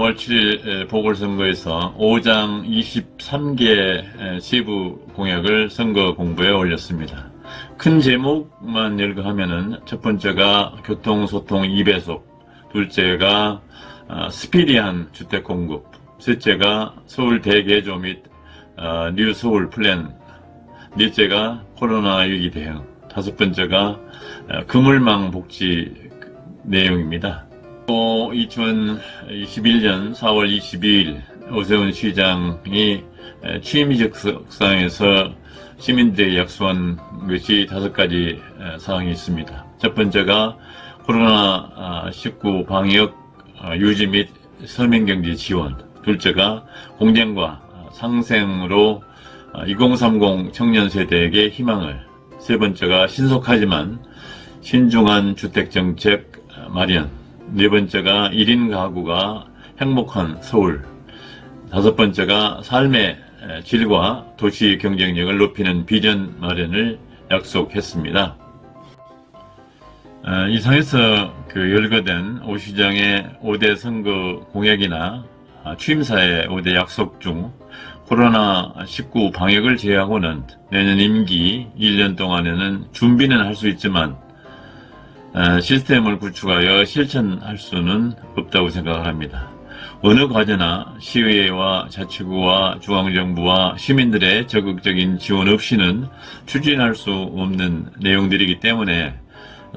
4월 7일 보궐선거에서 5장 23개 세부 공약을 선거 공보에 올렸습니다. 큰 제목만 열거하면은 첫 번째가 교통소통 2배속, 둘째가 스피디한 주택 공급, 셋째가 서울 대개조 및 뉴 서울 플랜, 넷째가 코로나 위기 대응, 다섯 번째가 그물망 복지 내용입니다. 또 2021년 4월 22일 오세훈 시장이 취임식상에서 시민들에게 약속한 것이 5가지 사항이 있습니다. 첫 번째가 코로나19 방역 유지 및 서민경제 지원, 둘째가 공정과 상생으로 2030 청년 세대에게 희망을, 세 번째가 신속하지만 신중한 주택정책 마련, 네 번째가 1인 가구가 행복한 서울, 다섯 번째가 삶의 질과 도시 경쟁력을 높이는 비전 마련을 약속했습니다. 이상에서 열거된 오 시장의 5대 선거 공약이나 취임사의 5대 약속 중 코로나19 방역을 제외하고는 내년 임기 1년 동안에는 준비는 할 수 있지만 시스템을 구축하여 실천할 수는 없다고 생각합니다. 어느 과제나 시의회와 자치구와 중앙정부와 시민들의 적극적인 지원 없이는 추진할 수 없는 내용들이기 때문에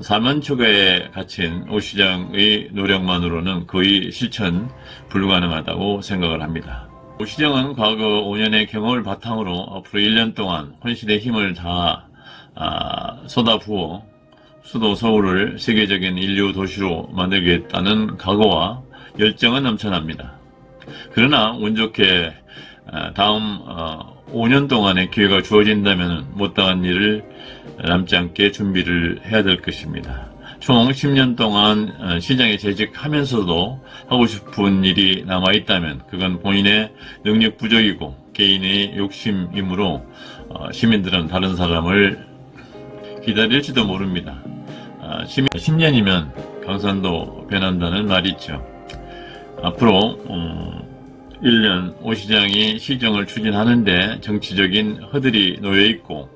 사면초가에 갇힌 오 시장의 노력만으로는 거의 실천 불가능하다고 생각을 합니다. 오 시장은 과거 5년의 경험을 바탕으로 앞으로 1년 동안 혼신의 힘을 다 쏟아부어 수도 서울을 세계적인 인류 도시로 만들겠다는 각오와 열정은 넘쳐납니다. 그러나 운 좋게 다음 5년 동안의 기회가 주어진다면 못다한 일을 남지 않게 준비를 해야 될 것입니다. 총 10년 동안 시장에 재직하면서도 하고 싶은 일이 남아있다면 그건 본인의 능력 부족이고 개인의 욕심이므로 시민들은 다른 사람을 기다릴지도 모릅니다. 10년이면 강산도 변한다는 말이 있죠. 앞으로 1년 오 시장이 시정을 추진하는데 정치적인 허들이 놓여있고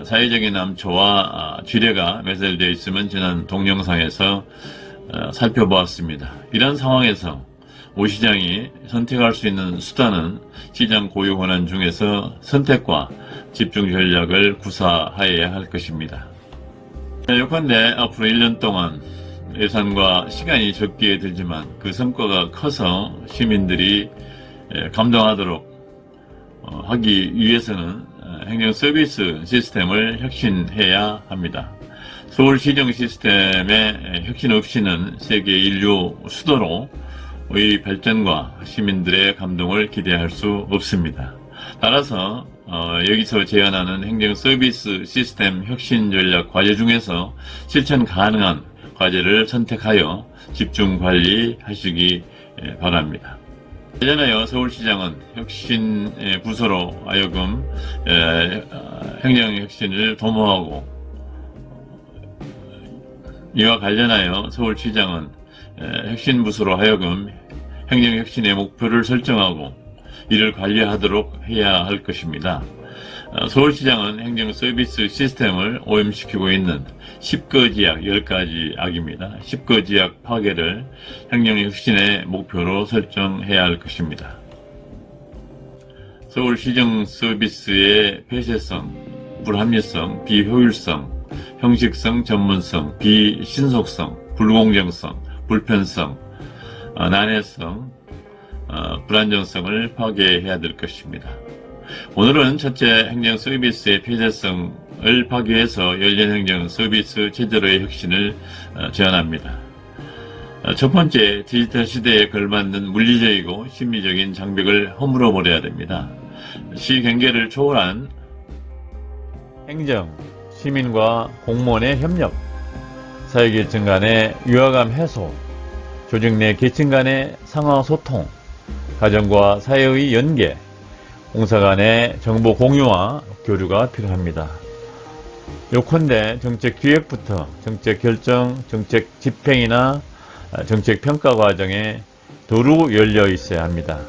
사회적인 남초와 지뢰가 매설되어 있음은 지난 동영상에서 살펴보았습니다. 이런 상황에서 오 시장이 선택할 수 있는 수단은 시장 고유 권한 중에서 선택과 집중 전략을 구사하여야 할 것입니다. 예컨대 앞으로 1년 동안 예산과 시간이 적게 들지만 그 성과가 커서 시민들이 감동하도록 하기 위해서는 행정 서비스 시스템을 혁신해야 합니다. 서울시정 시스템의 혁신 없이는 세계 인류 수도로의 발전과 시민들의 감동을 기대할 수 없습니다. 따라서 여기서 제안하는 행정 서비스 시스템 혁신 전략 과제 중에서 실천 가능한 과제를 선택하여 집중 관리하시기 바랍니다. 관련하여 서울시장은 혁신 부서로 하여금 행정 혁신을 도모하고, 이와 관련하여 서울시장은 혁신 부서로 하여금 행정 혁신의 목표를 설정하고 이를 관리하도록 해야 할 것입니다. 서울시장은 행정 서비스 시스템을 오염시키고 있는 10거지약 10가지 악입니다. 10거지약 파괴를 행정 혁신의 목표로 설정해야 할 것입니다. 서울시정 서비스의 폐쇄성, 불합리성, 비효율성, 형식성, 전문성, 비신속성, 불공정성, 불편성, 난해성, 불안정성을 파괴해야 될 것입니다. 오늘은 첫째, 행정 서비스의 폐쇄성을 파괴해서 열린 행정 서비스 체제로의 혁신을 제안합니다. 첫 번째, 디지털 시대에 걸맞는 물리적이고 심리적인 장벽을 허물어 버려야 됩니다. 시 경계를 초월한 행정, 시민과 공무원의 협력, 사회계층 간의 유화감 해소, 조직 내 계층 간의 상하 소통, 가정과 사회의 연계, 공사 간의 정보 공유와 교류가 필요합니다. 요컨대 정책 기획부터 정책 결정, 정책 집행이나 정책 평가 과정에 두루 열려 있어야 합니다.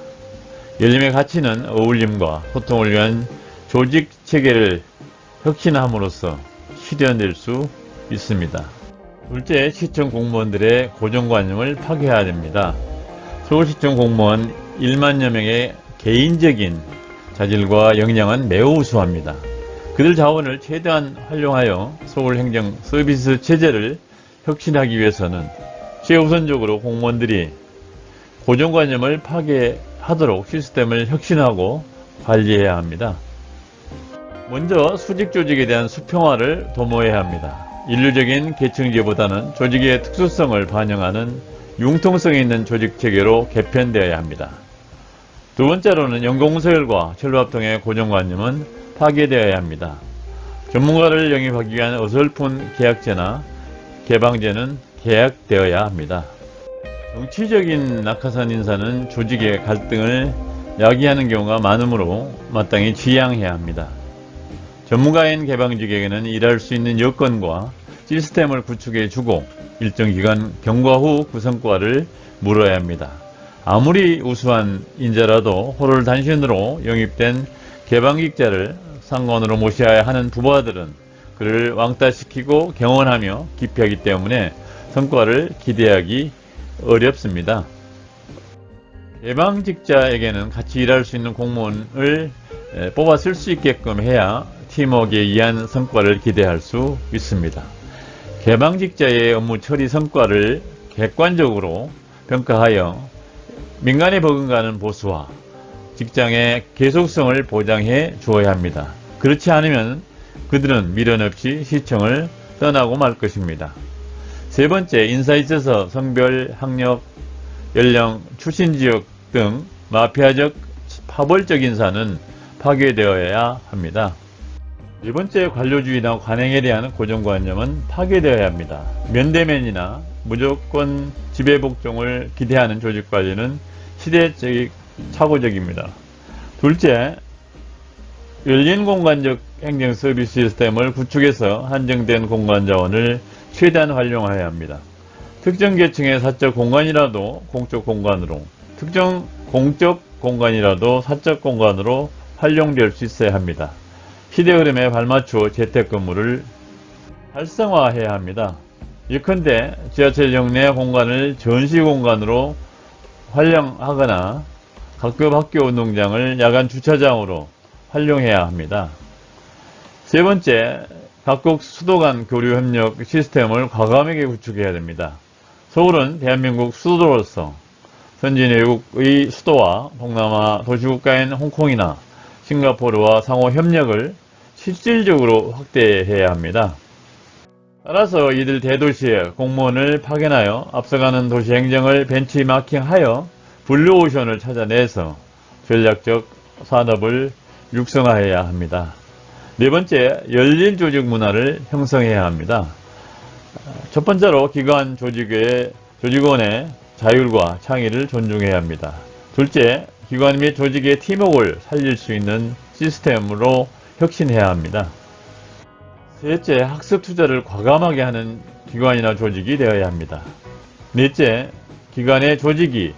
열림의 가치는 어울림과 소통을 위한 조직 체계를 혁신함으로써 실현될 수 있습니다. 둘째, 시청 공무원들의 고정관념을 파괴해야 됩니다. 서울시청 공무원 1만여 명의 개인적인 자질과 역량은 매우 우수합니다. 그들 자원을 최대한 활용하여 서울행정 서비스 체제를 혁신하기 위해서는 최우선적으로 공무원들이 고정관념을 파괴하도록 시스템을 혁신하고 관리해야 합니다. 먼저 수직 조직에 대한 수평화를 도모해야 합니다. 인류적인 계층제보다는 조직의 특수성을 반영하는 융통성 있는 조직체계로 개편되어야 합니다. 두 번째로는 연공서열과 철로합동의 고정관념은 파괴되어야 합니다. 전문가를 영입하기 위한 어설픈 계약제나 개방제는 계약되어야 합니다. 정치적인 낙하산 인사는 조직의 갈등을 야기하는 경우가 많으므로 마땅히 지양해야 합니다. 전문가인 개방직에게는 일할 수 있는 여건과 시스템을 구축해 주고 일정 기간 경과 후 그 성과를 물어야 합니다. 아무리 우수한 인재라도 호롤단신으로 영입된 개방직자를 상관으로 모셔야 하는 부하들은 그를 왕따시키고 경원하며 기피하기 때문에 성과를 기대하기 어렵습니다. 개방직자에게는 같이 일할 수 있는 공무원을 뽑아 쓸 수 있게끔 해야 팀워크에 의한 성과를 기대할 수 있습니다. 개방직자의 업무 처리 성과를 객관적으로 평가하여 민간에 버금가는 보수와 직장의 계속성을 보장해 주어야 합니다. 그렇지 않으면 그들은 미련 없이 시청을 떠나고 말 것입니다. 세 번째, 인사에 있어서 성별, 학력, 연령, 출신 지역 등 마피아적 파벌적 인사는 파괴되어야 합니다. 네 번째, 관료주의나 관행에 대한 고정관념은 파괴되어야 합니다. 면대면이나 무조건 지배복종을 기대하는 조직관리는 시대적 착오적입니다. 둘째, 열린 공간적 행정 서비스 시스템을 구축해서 한정된 공간 자원을 최대한 활용해야 합니다. 특정 계층의 사적 공간이라도 공적 공간으로, 특정 공적 공간이라도 사적 공간으로 활용될 수 있어야 합니다. 시대 흐름에 발맞추어 재택근무를 활성화해야 합니다. 예컨대 지하철역 내 공간을 전시 공간으로 활용하거나 각급 학교 운동장을 야간 주차장으로 활용해야 합니다. 세 번째, 각국 수도 간 교류 협력 시스템을 과감하게 구축해야 됩니다. 서울은 대한민국 수도로서 선진 외국의 수도와 동남아 도시국가인 홍콩이나 싱가포르와 상호 협력을 실질적으로 확대해야 합니다. 따라서 이들 대도시에 공무원을 파견하여 앞서가는 도시 행정을 벤치마킹하여 블루오션을 찾아내서 전략적 산업을 육성해야 합니다. 네 번째, 열린 조직 문화를 형성해야 합니다. 첫 번째로 기관 조직원의 자율과 창의를 존중해야 합니다. 둘째, 기관 및 조직의 팀워크를 살릴 수 있는 시스템으로 혁신해야 합니다. 셋째, 학습 투자를 과감하게 하는 기관이나 조직이 되어야 합니다. 넷째, 기관의 조직이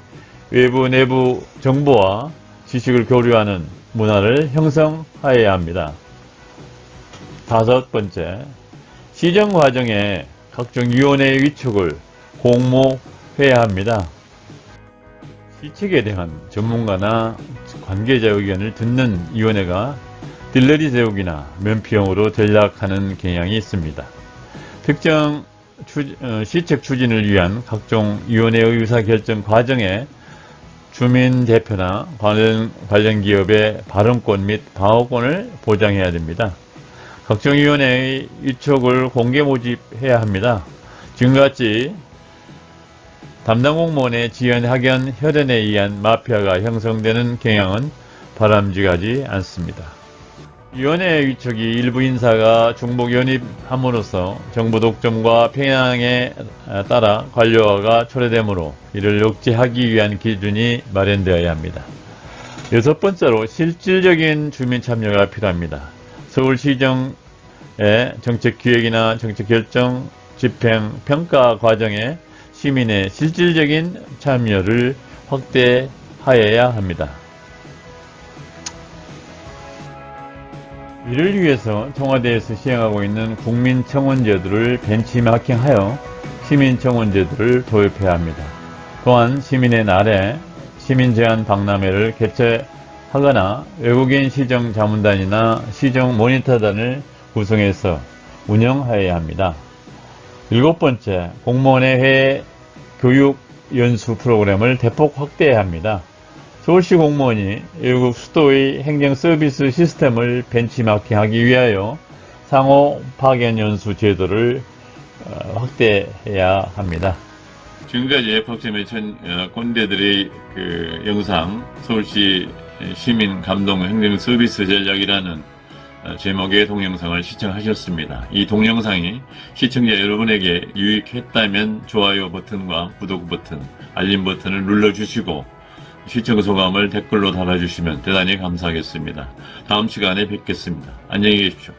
외부 내부 정보와 지식을 교류하는 문화를 형성하여야 합니다. 다섯 번째, 시정 과정에 각종 위원회의 위촉을 공모해야 합니다. 시책에 대한 전문가나 관계자 의견을 듣는 위원회가 딜러리 세우기나 면피용으로 전락하는 경향이 있습니다. 특정 시책 추진을 위한 각종 위원회의 의사결정 과정에 주민 대표나 관련 기업의 발언권 및 방어권을 보장해야 됩니다. 각종 위원회의 위촉을 공개 모집해야 합니다. 지금같이 담당 공무원의 지연, 학연, 혈연에 의한 마피아가 형성되는 경향은 바람직하지 않습니다. 위원회 위촉이 일부 인사가 중복 연입함으로써 정부 독점과 편향에 따라 관료화가 초래되므로 이를 억제하기 위한 기준이 마련되어야 합니다. 여섯 번째로 실질적인 주민 참여가 필요합니다. 서울시정의 정책기획이나 정책결정, 집행, 평가 과정에 시민의 실질적인 참여를 확대하여야 합니다. 이를 위해서 청와대에서 시행하고 있는 국민청원제도를 벤치마킹하여 시민청원제도를 도입해야 합니다. 또한 시민의 날에 시민제한 박람회를 개최하거나 외국인 시정자문단이나 시정모니터단을 구성해서 운영하여야 합니다. 7번째, 공무원의 해외 교육 연수 프로그램을 대폭 확대해야 합니다. 서울시 공무원이 외국 수도의 행정 서비스 시스템을 벤치마킹하기 위하여 상호 파견 연수 제도를 확대해야 합니다. 지금까지 퍽쌤의 꼰대들의 그 영상, 서울시 시민 감동 행정 서비스 전략이라는 제목의 동영상을 시청하셨습니다. 이 동영상이 시청자 여러분에게 유익했다면 좋아요 버튼과 구독 버튼, 알림 버튼을 눌러주시고 시청 소감을 댓글로 달아주시면 대단히 감사하겠습니다. 다음 시간에 뵙겠습니다. 안녕히 계십시오.